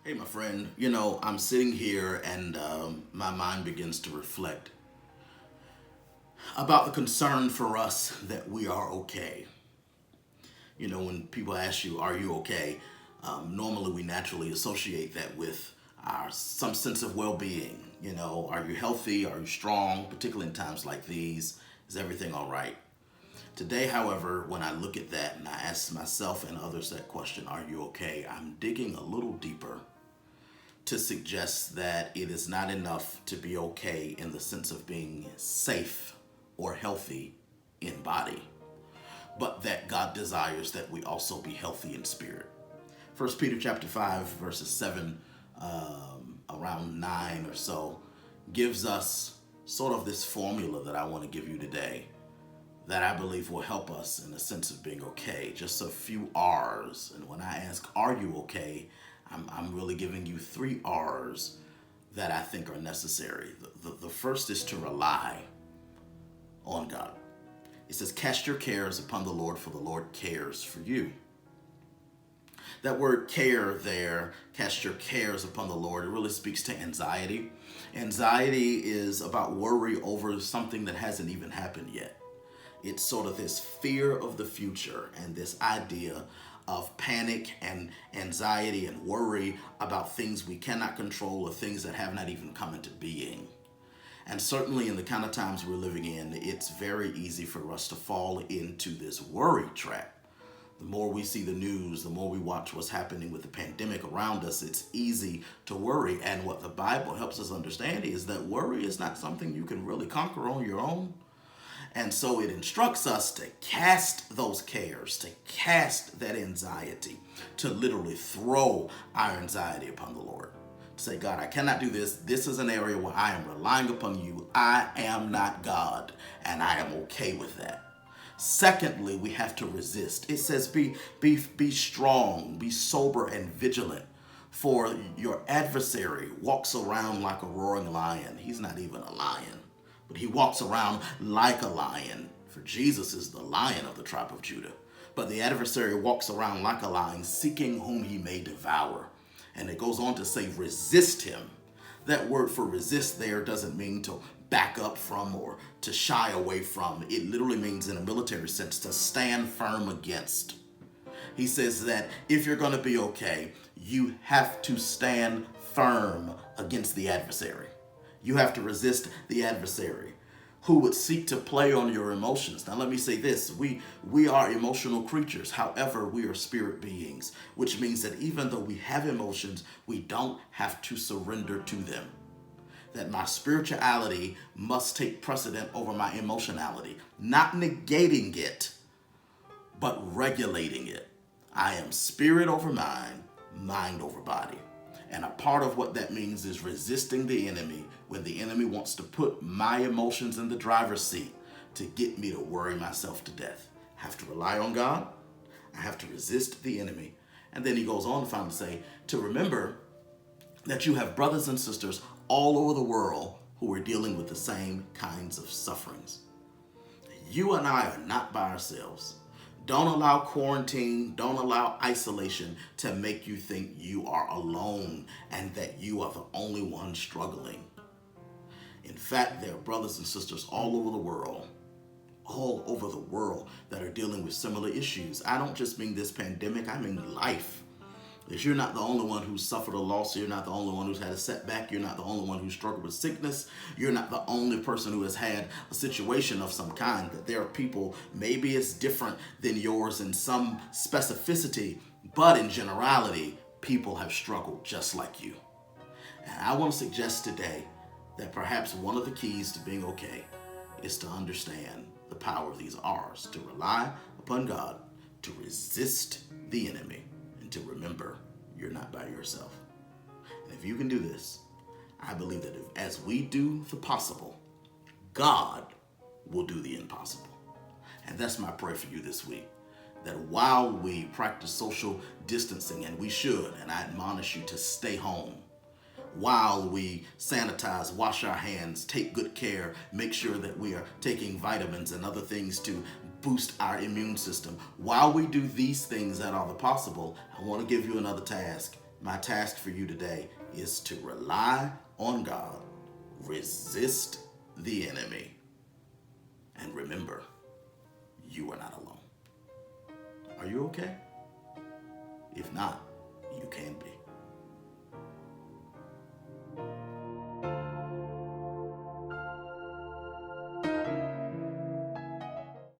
Hey, my friend, I'm sitting here and my mind begins to reflect about the concern for us that we are okay. When people ask you, are you okay? Normally we naturally associate that with some sense of well being. Are you healthy? Are you strong? Particularly in times like these, is everything all right? Today, however, when I look at that and I ask myself and others that question, are you okay? I'm digging a little deeper to suggest that it is not enough to be okay in the sense of being safe or healthy in body, but that God desires that we also be healthy in spirit. First Peter chapter 5 verses 7, around 9 or so, gives us sort of this formula that I want to give you today that I believe will help us in the sense of being okay. Just a few R's. And when I ask, are you okay? I'm really giving you three R's that I think are necessary. The first is to rely on God. It says, cast your cares upon the Lord, for the Lord cares for you. That word care there, cast your cares upon the Lord, it really speaks to anxiety. Anxiety is about worry over something that hasn't even happened yet. It's sort of this fear of the future and this idea of panic and anxiety and worry about things we cannot control or things that have not even come into being. And certainly in the kind of times we're living in, it's very easy for us to fall into this worry trap. The more we see the news, the more we watch what's happening with the pandemic around us, it's easy to worry. And what the Bible helps us understand is that worry is not something you can really conquer on your own. And so it instructs us to cast those cares, to cast that anxiety, to literally throw our anxiety upon the Lord. To say, God, I cannot do this. This is an area where I am relying upon you. I am not God, and I am okay with that. Secondly, we have to resist. It says, be strong, be sober and vigilant. For your adversary walks around like a roaring lion. He's not even a lion, but he walks around like a lion. For Jesus is the lion of the tribe of Judah. But the adversary walks around like a lion, seeking whom he may devour. And it goes on to say, resist him. That word for resist there doesn't mean to back up from or to shy away from. It literally means, in a military sense, to stand firm against. He says that if you're going to be okay, you have to stand firm against the adversary. You have to resist the adversary who would seek to play on your emotions. Now, let me say this. We are emotional creatures. However, we are spirit beings, which means that even though we have emotions, we don't have to surrender to them. That my spirituality must take precedent over my emotionality, not negating it, but regulating it. I am spirit over mind, mind over body. And a part of what that means is resisting the enemy when the enemy wants to put my emotions in the driver's seat to get me to worry myself to death. I have to rely on God. I have to resist the enemy. And then he goes on to finally say, to remember that you have brothers and sisters all over the world who are dealing with the same kinds of sufferings. You and I are not by ourselves. Don't allow quarantine, don't allow isolation to make you think you are alone and that you are the only one struggling. In fact, there are brothers and sisters all over the world that are dealing with similar issues. I don't just mean this pandemic, I mean life. That you're not the only one who's suffered a loss. You're not the only one who's had a setback. You're not the only one who's struggled with sickness. You're not the only person who has had a situation of some kind. That there are people, maybe it's different than yours in some specificity, but in generality, people have struggled just like you. And I want to suggest today that perhaps one of the keys to being okay is to understand the power of these R's, to rely upon God, to resist the enemy, to remember you're not by yourself. And if you can do this, I believe that as we do the possible, God will do the impossible. And that's my prayer for you this week, that while we practice social distancing, and we should, and I admonish you to stay home, while we sanitize, wash our hands, take good care, make sure that we are taking vitamins and other things to boost our immune system. While we do these things that are the possible, I want to give you another task. My task for you today is to rely on God, resist the enemy, and remember, you are not alone. Are you okay? If not, you can be.